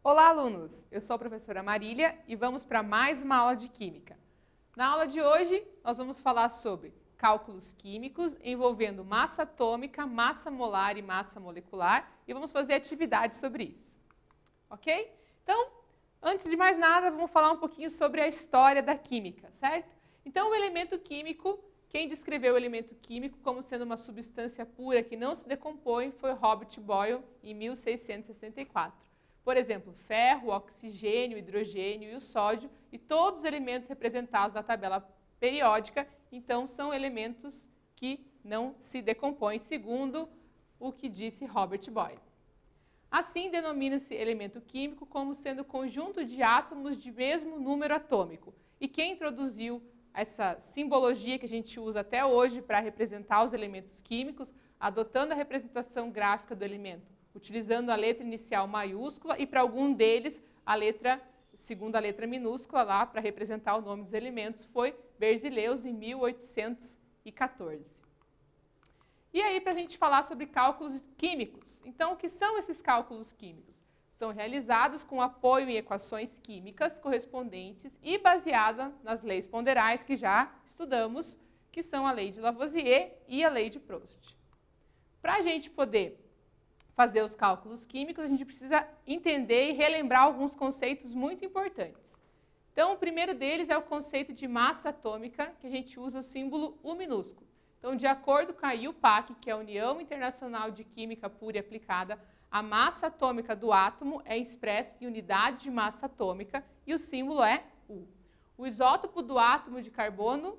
Olá, alunos! Eu sou a professora Marília e vamos para mais uma aula de Química. Na aula de hoje, nós vamos falar sobre cálculos químicos envolvendo massa atômica, massa molar e massa molecular e vamos fazer atividades sobre isso. Ok? Então, antes de mais nada, vamos falar um pouquinho sobre a história da química, certo? Então, o elemento químico, quem descreveu o elemento químico como sendo uma substância pura que não se decompõe foi Robert Boyle, em 1664. Por exemplo, ferro, oxigênio, hidrogênio e o sódio, e todos os elementos representados na tabela periódica, então são elementos que não se decompõem, segundo o que disse Robert Boyle. Assim, denomina-se elemento químico como sendo conjunto de átomos de mesmo número atômico. E quem introduziu essa simbologia que a gente usa até hoje para representar os elementos químicos, adotando a representação gráfica do elemento, utilizando a letra inicial maiúscula e para algum deles segunda letra minúscula lá para representar o nome dos elementos, foi Berzelius em 1814. E aí, para a gente falar sobre cálculos químicos. Então, o que são esses cálculos químicos? São realizados com apoio em equações químicas correspondentes e baseada nas leis ponderais que já estudamos, que são a lei de Lavoisier e a lei de Proust. Para a gente poder fazer os cálculos químicos, a gente precisa entender e relembrar alguns conceitos muito importantes. Então, o primeiro deles é o conceito de massa atômica, que a gente usa o símbolo U minúsculo. Então, de acordo com a IUPAC, que é a União Internacional de Química Pura e Aplicada, a massa atômica do átomo é expressa em unidade de massa atômica e o símbolo é U. O isótopo do átomo de carbono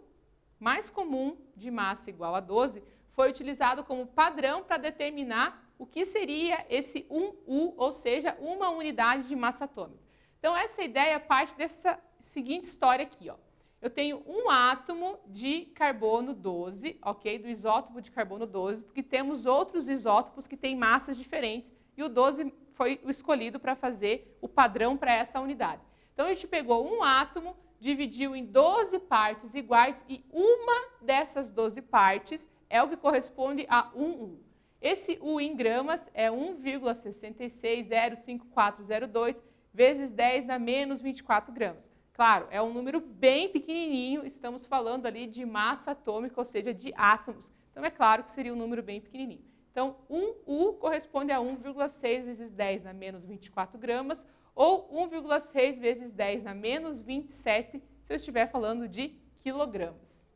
mais comum, de massa igual a 12, foi utilizado como padrão para determinar o que seria esse 1U, ou seja, uma unidade de massa atômica. Então, essa ideia parte dessa seguinte história aqui, ó. Eu tenho um átomo de carbono 12, ok? Do isótopo de carbono 12, porque temos outros isótopos que têm massas diferentes e o 12 foi o escolhido para fazer o padrão para essa unidade. Então, a gente pegou um átomo, dividiu em 12 partes iguais e uma dessas 12 partes é o que corresponde a 1U. Esse U em gramas é 1,6605,402 vezes 10 na menos 24 gramas. Claro, é um número bem pequenininho, estamos falando ali de massa atômica, ou seja, de átomos. Então, é claro que seria um número bem pequenininho. Então, 1U corresponde a 1,6 vezes 10 na menos 24 gramas, ou 1,6 vezes 10 na menos 27, se eu estiver falando de quilogramas.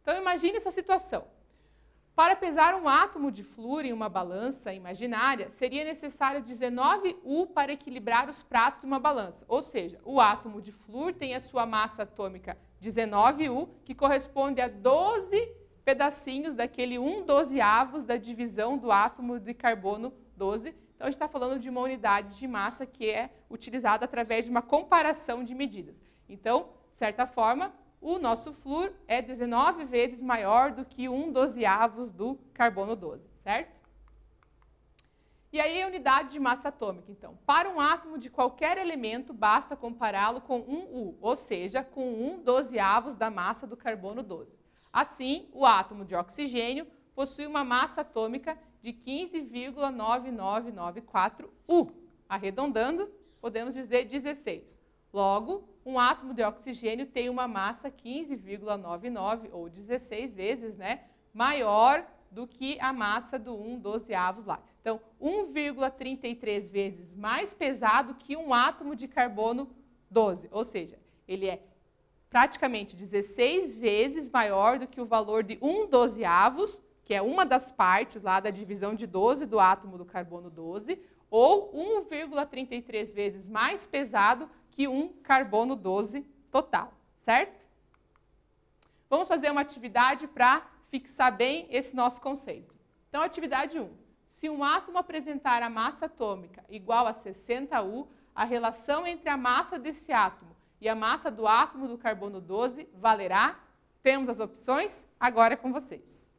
Então, imagine essa situação. Para pesar um átomo de flúor em uma balança imaginária, seria necessário 19U para equilibrar os pratos de uma balança. Ou seja, o átomo de flúor tem a sua massa atômica 19U, que corresponde a 12 pedacinhos daquele 1/12avos da divisão do átomo de carbono 12. Então, a gente está falando de uma unidade de massa que é utilizada através de uma comparação de medidas. Então, de certa forma, o nosso flúor é 19 vezes maior do que 1/12avos do carbono 12, certo? E aí a unidade de massa atômica, então. Para um átomo de qualquer elemento, basta compará-lo com 1U, ou seja, com 1/12avos da massa do carbono 12. Assim, o átomo de oxigênio possui uma massa atômica de 15,9994U. Arredondando, podemos dizer 16. Logo, um átomo de oxigênio tem uma massa 15,99 ou 16 vezes, maior do que a massa do 1/12avos lá. Então, 1,33 vezes mais pesado que um átomo de carbono 12, ou seja, ele é praticamente 16 vezes maior do que o valor de 1/12avos, que é uma das partes lá da divisão de 12 do átomo do carbono 12, ou 1,33 vezes mais pesado que um carbono 12 total, certo? Vamos fazer uma atividade para fixar bem esse nosso conceito. Então, atividade 1. Se um átomo apresentar a massa atômica igual a 60U, a relação entre a massa desse átomo e a massa do átomo do carbono 12 valerá? Temos as opções? Agora é com vocês.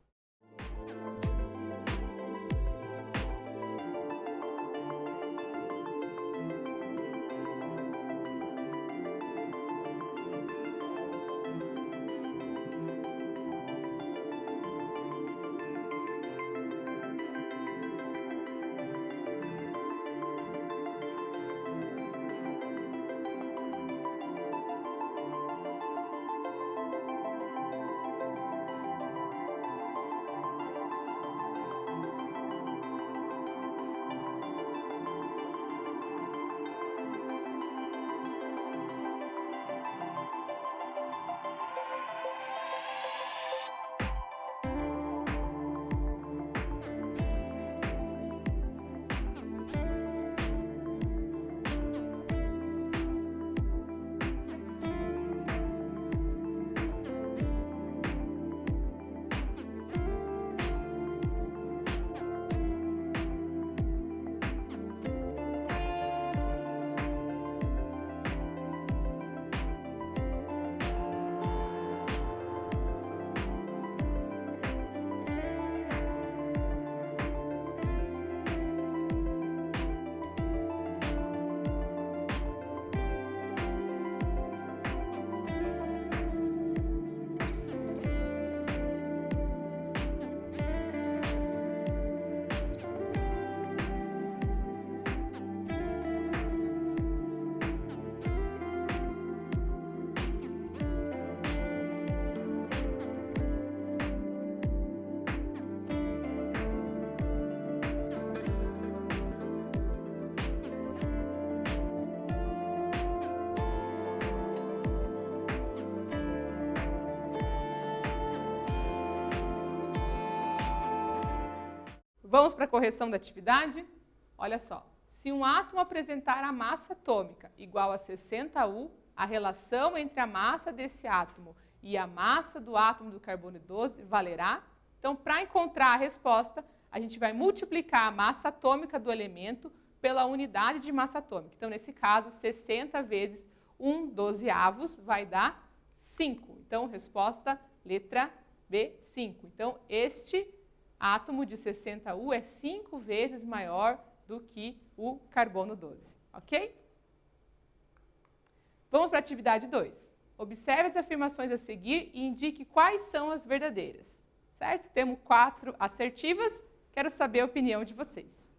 Vamos para a correção da atividade? Olha só, se um átomo apresentar a massa atômica igual a 60U, a relação entre a massa desse átomo e a massa do átomo do carbono 12 valerá? Então, para encontrar a resposta, a gente vai multiplicar a massa atômica do elemento pela unidade de massa atômica. Então, nesse caso, 60 vezes 1/12 vai dar 5. Então, resposta letra B, 5. Então, este átomo de 60U é 5 vezes maior do que o carbono 12, ok? Vamos para a atividade 2. Observe as afirmações a seguir e indique quais são as verdadeiras, certo? Temos 4 assertivas, quero saber a opinião de vocês.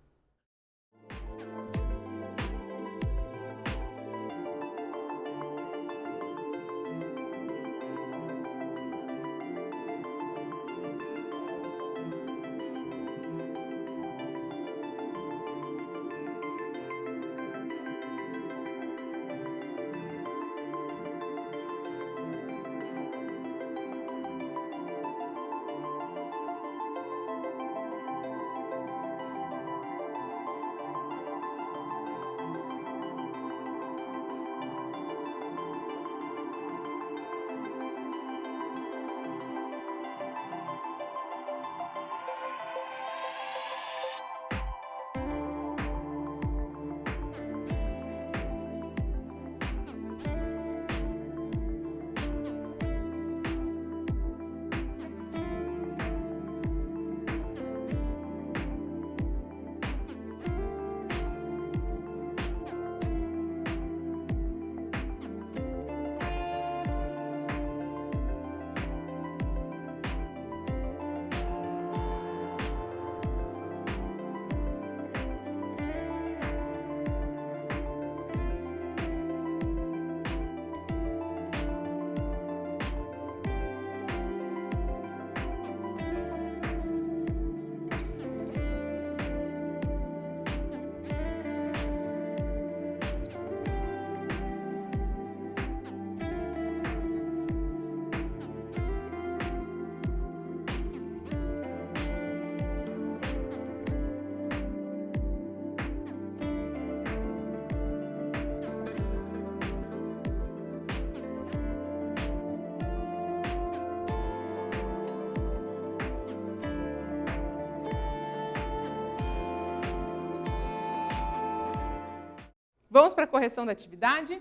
Vamos para a correção da atividade?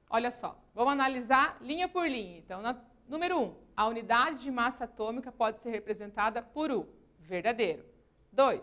Olha só, vamos analisar linha por linha. Então, número 1, a unidade de massa atômica pode ser representada por U, verdadeiro. 2,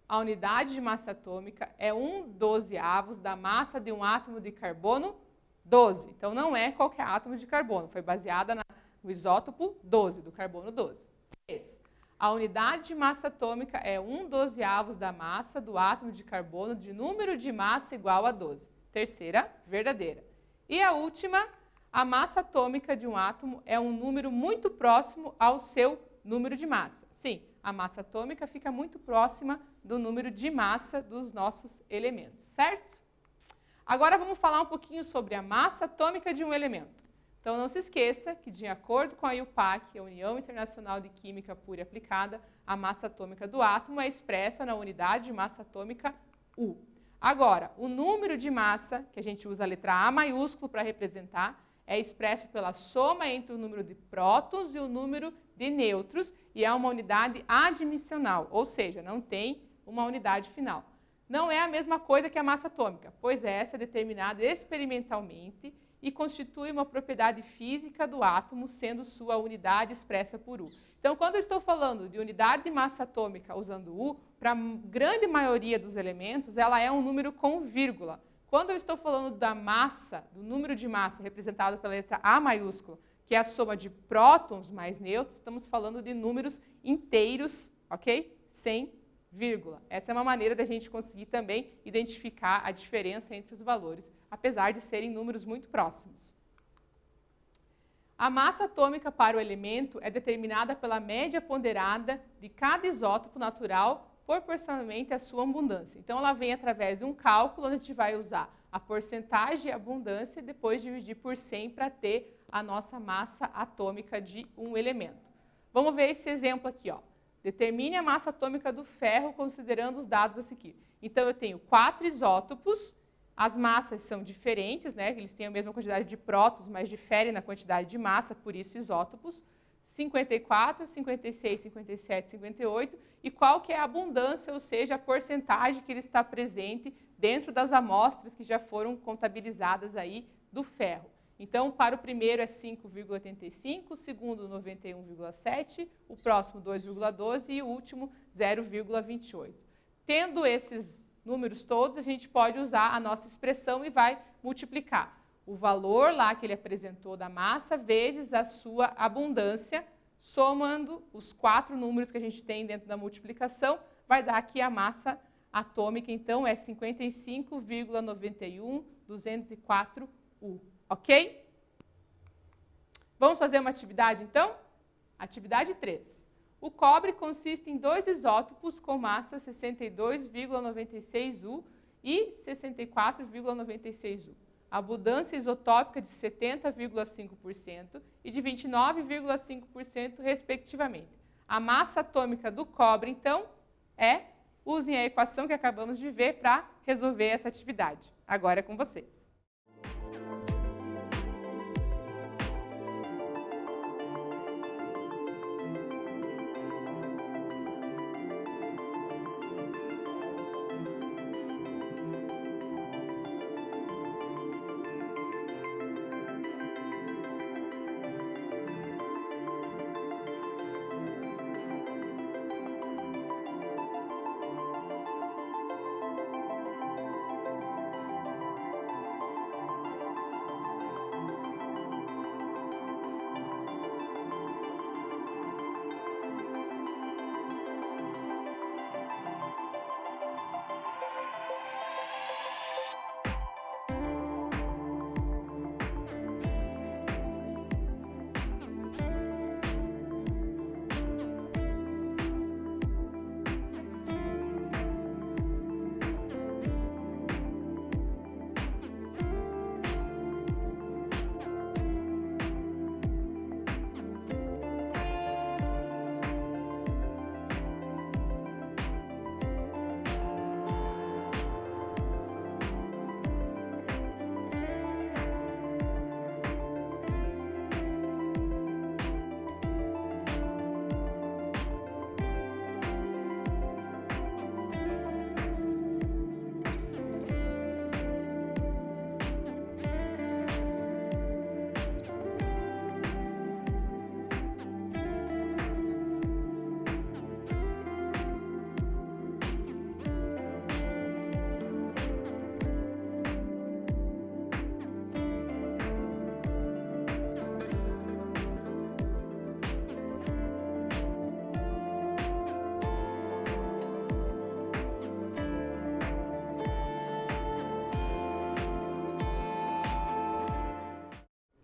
a unidade de massa atômica é 1/12 da massa de um átomo de carbono 12. Então, não é qualquer átomo de carbono, foi baseada no isótopo 12, do carbono 12. 3, a unidade de massa atômica é 1/12 da massa do átomo de carbono de número de massa igual a 12. Terceira, verdadeira. E a última, a massa atômica de um átomo é um número muito próximo ao seu número de massa. Sim, a massa atômica fica muito próxima do número de massa dos nossos elementos, certo? Agora vamos falar um pouquinho sobre a massa atômica de um elemento. Então não se esqueça que, de acordo com a IUPAC, a União Internacional de Química Pura e Aplicada, a massa atômica do átomo é expressa na unidade de massa atômica U. Agora, o número de massa, que a gente usa a letra A maiúsculo para representar, é expresso pela soma entre o número de prótons e o número de nêutrons e é uma unidade adimensional, ou seja, não tem uma unidade final. Não é a mesma coisa que a massa atômica, pois essa é determinada experimentalmente e constitui uma propriedade física do átomo, sendo sua unidade expressa por U. Então, quando eu estou falando de unidade de massa atômica usando U, para a grande maioria dos elementos, ela é um número com vírgula. Quando eu estou falando da massa, do número de massa representado pela letra A maiúscula, que é a soma de prótons mais nêutrons, estamos falando de números inteiros, ok? Sem vírgula. Essa é uma maneira da gente conseguir também identificar a diferença entre os valores, apesar de serem números muito próximos. A massa atômica para o elemento é determinada pela média ponderada de cada isótopo natural proporcionalmente à sua abundância. Então, ela vem através de um cálculo onde a gente vai usar a porcentagem de abundância e depois dividir por 100 para ter a nossa massa atômica de um elemento. Vamos ver esse exemplo aqui, ó. Determine a massa atômica do ferro considerando os dados a seguir. Então, eu tenho 4 isótopos, as massas são diferentes, né? Eles têm a mesma quantidade de prótons, mas diferem na quantidade de massa, por isso isótopos. 54, 56, 57, 58. E qual que é a abundância, ou seja, a porcentagem que ele está presente dentro das amostras que já foram contabilizadas aí do ferro. Então, para o primeiro é 5,85, o segundo 91,7, o próximo 2,12 e o último 0,28. Tendo esses números todos, a gente pode usar a nossa expressão e vai multiplicar o valor lá que ele apresentou da massa vezes a sua abundância, somando os 4 números que a gente tem dentro da multiplicação, vai dar aqui a massa atômica, então é 55,91204 U. Ok? Vamos fazer uma atividade, então? Atividade 3. O cobre consiste em 2 isótopos com massa 62,96 U e 64,96 U. Abundância isotópica de 70,5% e de 29,5%, respectivamente. A massa atômica do cobre, então, usem a equação que acabamos de ver para resolver essa atividade. Agora é com vocês.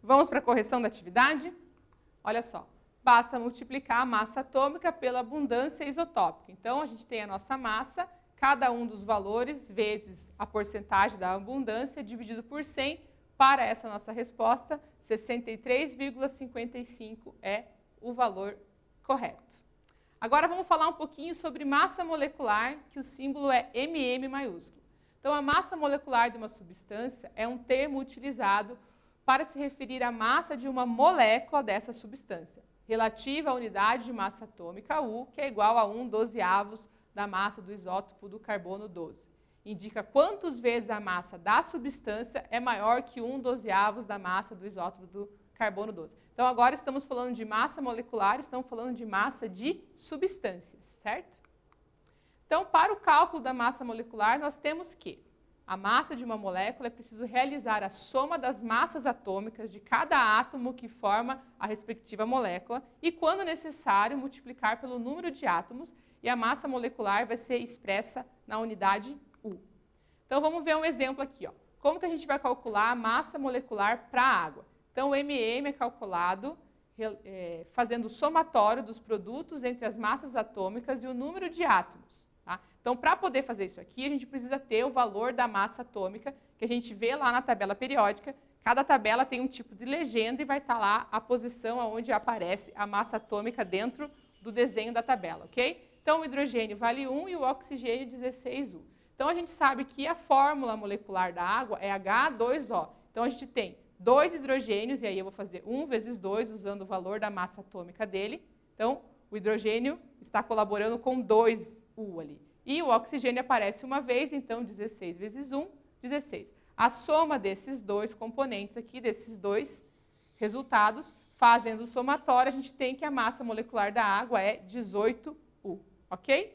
Vamos para a correção da atividade? Olha só, basta multiplicar a massa atômica pela abundância isotópica. Então, a gente tem a nossa massa, cada um dos valores vezes a porcentagem da abundância dividido por 100. Para essa nossa resposta, 63,55 é o valor correto. Agora vamos falar um pouquinho sobre massa molecular, que o símbolo é MM maiúsculo. Então, a massa molecular de uma substância é um termo utilizado para se referir à massa de uma molécula dessa substância, relativa à unidade de massa atômica U, que é igual a 1/12 da massa do isótopo do carbono 12. Indica quantas vezes a massa da substância é maior que 1/12 da massa do isótopo do carbono 12. Então, agora estamos falando de massa molecular, estamos falando de massa de substâncias, certo? Então, para o cálculo da massa molecular, nós temos que a massa de uma molécula é preciso realizar a soma das massas atômicas de cada átomo que forma a respectiva molécula e, quando necessário, multiplicar pelo número de átomos, e a massa molecular vai ser expressa na unidade U. Então, vamos ver um exemplo aqui. Como que a gente vai calcular a massa molecular para a água? Então, o MM é calculado fazendo o somatório dos produtos entre as massas atômicas e o número de átomos. Tá? Então, para poder fazer isso aqui, a gente precisa ter o valor da massa atômica, que a gente vê lá na tabela periódica. Cada tabela tem um tipo de legenda e vai estar lá a posição onde aparece a massa atômica dentro do desenho da tabela, ok? Então, o hidrogênio vale 1 e o oxigênio 16U. Então, a gente sabe que a fórmula molecular da água é H2O. Então, a gente tem 2 hidrogênios, e aí eu vou fazer 1 vezes 2, usando o valor da massa atômica dele. Então, o hidrogênio está colaborando com 2U ali. E o oxigênio aparece uma vez, então 16 vezes 1, 16. A soma desses dois componentes aqui, desses dois resultados, fazendo o somatório, a gente tem que a massa molecular da água é 18U, ok?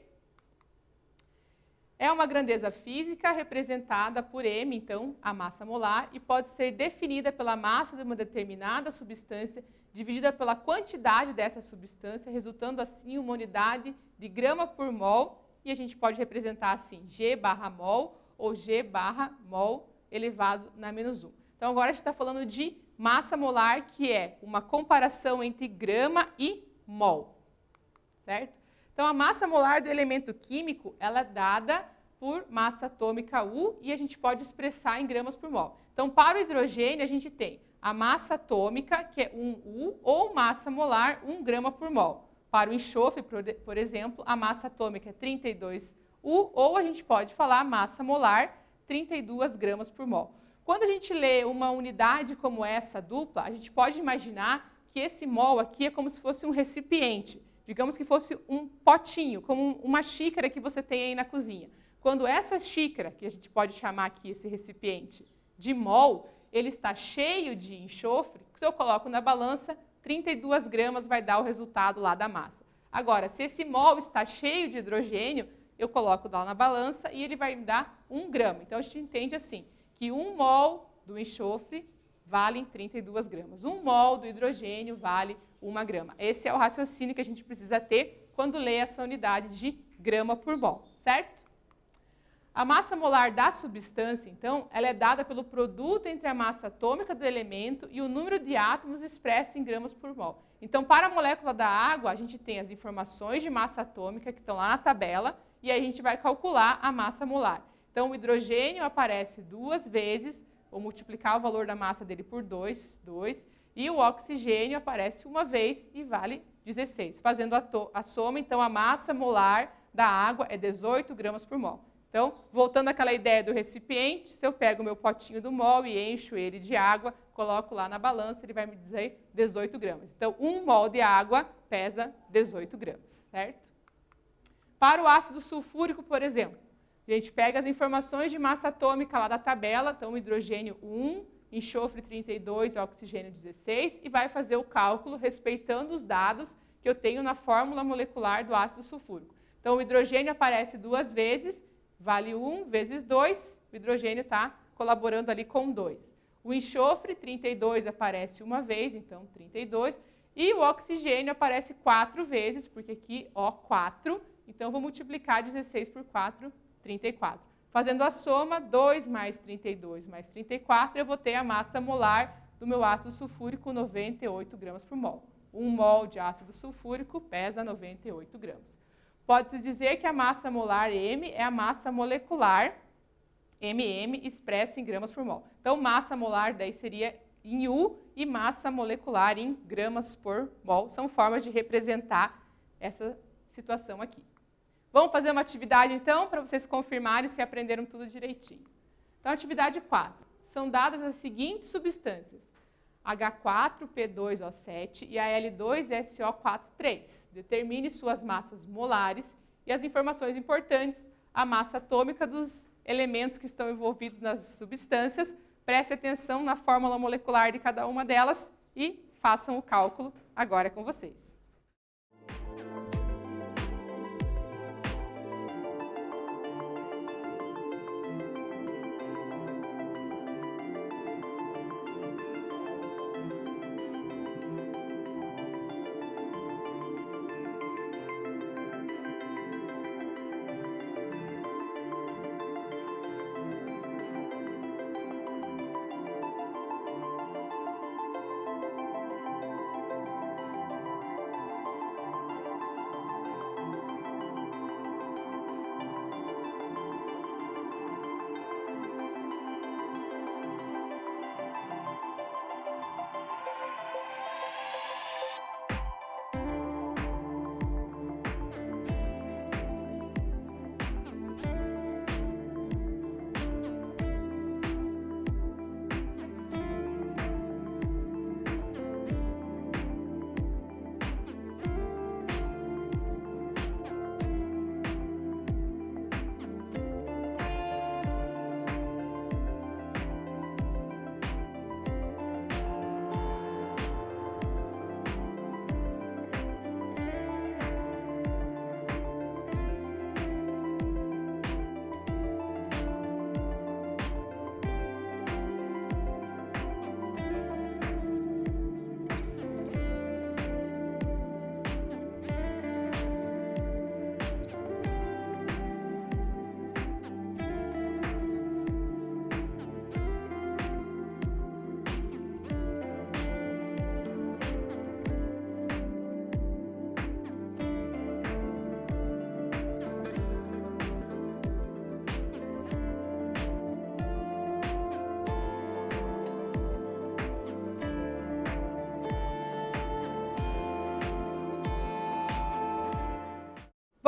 É uma grandeza física representada por m, então, a massa molar, e pode ser definida pela massa de uma determinada substância dividida pela quantidade dessa substância, resultando assim uma unidade de grama por mol, e a gente pode representar assim, G/mol ou G/mol elevado na menos 1. Então, agora a gente está falando de massa molar, que é uma comparação entre grama e mol, certo? Então, a massa molar do elemento químico, ela é dada por massa atômica U e a gente pode expressar em gramas por mol. Então, para o hidrogênio, a gente tem a massa atômica, que é 1U, ou massa molar, 1 grama por mol. Para o enxofre, por exemplo, a massa atômica é 32U, ou a gente pode falar massa molar, 32 gramas por mol. Quando a gente lê uma unidade como essa dupla, a gente pode imaginar que esse mol aqui é como se fosse um recipiente. Digamos que fosse um potinho, como uma xícara que você tem aí na cozinha. Quando essa xícara, que a gente pode chamar aqui esse recipiente de mol, ele está cheio de enxofre, se eu coloco na balança, 32 gramas vai dar o resultado lá da massa. Agora, se esse mol está cheio de hidrogênio, eu coloco lá na balança e ele vai me dar 1 grama. Então, a gente entende assim, que 1 mol do enxofre vale 32 gramas. 1 mol do hidrogênio vale 1 grama. Esse é o raciocínio que a gente precisa ter quando lê essa unidade de grama por mol, certo? A massa molar da substância, então, ela é dada pelo produto entre a massa atômica do elemento e o número de átomos expresso em gramas por mol. Então, para a molécula da água, a gente tem as informações de massa atômica que estão lá na tabela e aí a gente vai calcular a massa molar. Então, o hidrogênio aparece 2 vezes, vou multiplicar o valor da massa dele por 2, e o oxigênio aparece uma vez e vale 16. Fazendo a soma, então, a massa molar da água é 18 gramas por mol. Então, voltando àquela ideia do recipiente, se eu pego o meu potinho do mol e encho ele de água, coloco lá na balança, ele vai me dizer 18 gramas. Então, 1 mol de água pesa 18 gramas, certo? Para o ácido sulfúrico, por exemplo, a gente pega as informações de massa atômica lá da tabela, então hidrogênio 1, enxofre 32 e oxigênio 16, e vai fazer o cálculo respeitando os dados que eu tenho na fórmula molecular do ácido sulfúrico. Então, o hidrogênio aparece 2 vezes, vale 1 vezes 2, o hidrogênio está colaborando ali com 2. O enxofre, 32, aparece uma vez, então 32. E o oxigênio aparece 4 vezes, porque aqui, ó, 4. Então, eu vou multiplicar 16 por 4, 34. Fazendo a soma, 2 mais 32 mais 34, eu vou ter a massa molar do meu ácido sulfúrico, 98 gramas por mol. 1 mol de ácido sulfúrico pesa 98 gramas. Pode-se dizer que a massa molar M é a massa molecular, MM, expressa em gramas por mol. Então, massa molar daí seria em U e massa molecular em gramas por mol. São formas de representar essa situação aqui. Vamos fazer uma atividade, então, para vocês confirmarem se aprenderam tudo direitinho. Então, atividade 4. São dadas as seguintes substâncias: H4P2O7 e Al2SO43. Determine suas massas molares e as informações importantes, a massa atômica dos elementos que estão envolvidos nas substâncias. Preste atenção na fórmula molecular de cada uma delas e façam o cálculo agora com vocês.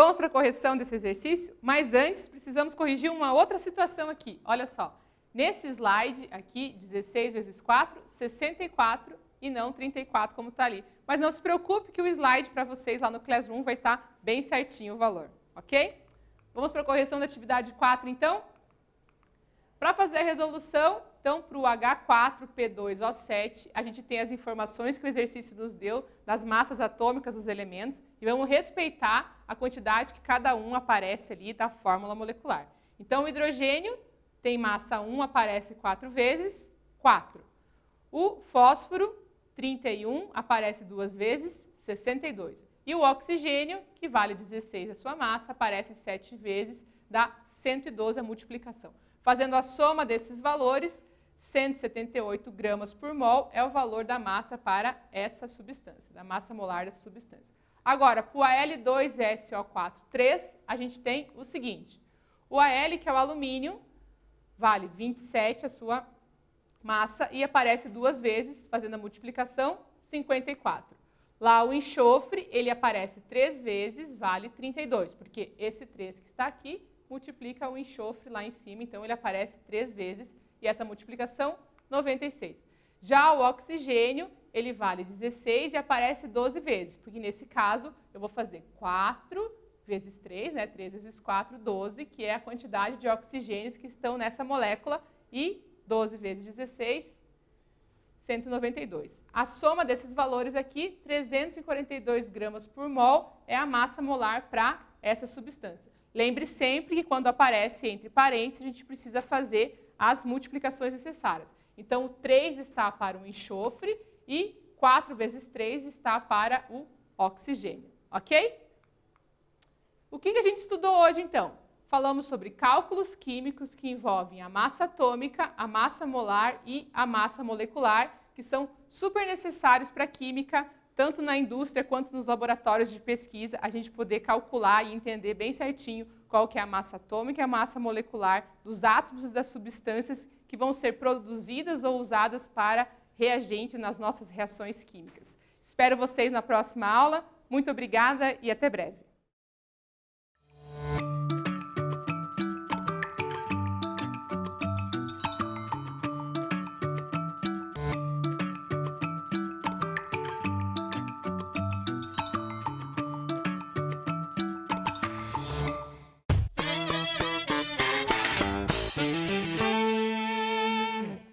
Vamos para a correção desse exercício, mas antes precisamos corrigir uma outra situação aqui. Olha só, nesse slide aqui, 16 vezes 4, 64 e não 34 como está ali. Mas não se preocupe que o slide para vocês lá no Classroom vai estar bem certinho o valor, ok? Vamos para a correção da atividade 4 então? Para fazer a resolução, então, para o H4P2O7, a gente tem as informações que o exercício nos deu das massas atômicas dos elementos e vamos respeitar a quantidade que cada um aparece ali da fórmula molecular. Então, o hidrogênio tem massa 1, aparece 4 vezes, 4. O fósforo, 31, aparece 2 vezes, 62. E o oxigênio, que vale 16 a sua massa, aparece 7 vezes, dá 112 a multiplicação. Fazendo a soma desses valores, 178 gramas por mol é o valor da massa para essa substância, da massa molar dessa substância. Agora, para o Al2SO4,3, a gente tem o seguinte. O Al, que é o alumínio, vale 27 a sua massa e aparece 2 vezes, fazendo a multiplicação, 54. Lá o enxofre, ele aparece 3 vezes, vale 32, porque esse 3 que está aqui multiplica o enxofre lá em cima, então ele aparece 3 vezes e essa multiplicação, 96. Já o oxigênio, ele vale 16 e aparece 12 vezes, porque nesse caso eu vou fazer 4 vezes 3, né? 3 vezes 4, 12, que é a quantidade de oxigênios que estão nessa molécula, e 12 vezes 16, 192. A soma desses valores aqui, 342 gramas por mol, é a massa molar para essa substância. Lembre sempre que quando aparece entre parênteses, a gente precisa fazer as multiplicações necessárias. Então, o 3 está para o enxofre e 4 vezes 3 está para o oxigênio, ok? O que a gente estudou hoje, então? Falamos sobre cálculos químicos que envolvem a massa atômica, a massa molar e a massa molecular, que são super necessários para a química, tanto na indústria quanto nos laboratórios de pesquisa, a gente poder calcular e entender bem certinho qual que é a massa atômica e a massa molecular dos átomos e das substâncias que vão ser produzidas ou usadas para reagente nas nossas reações químicas. Espero vocês na próxima aula. Muito obrigada e até breve.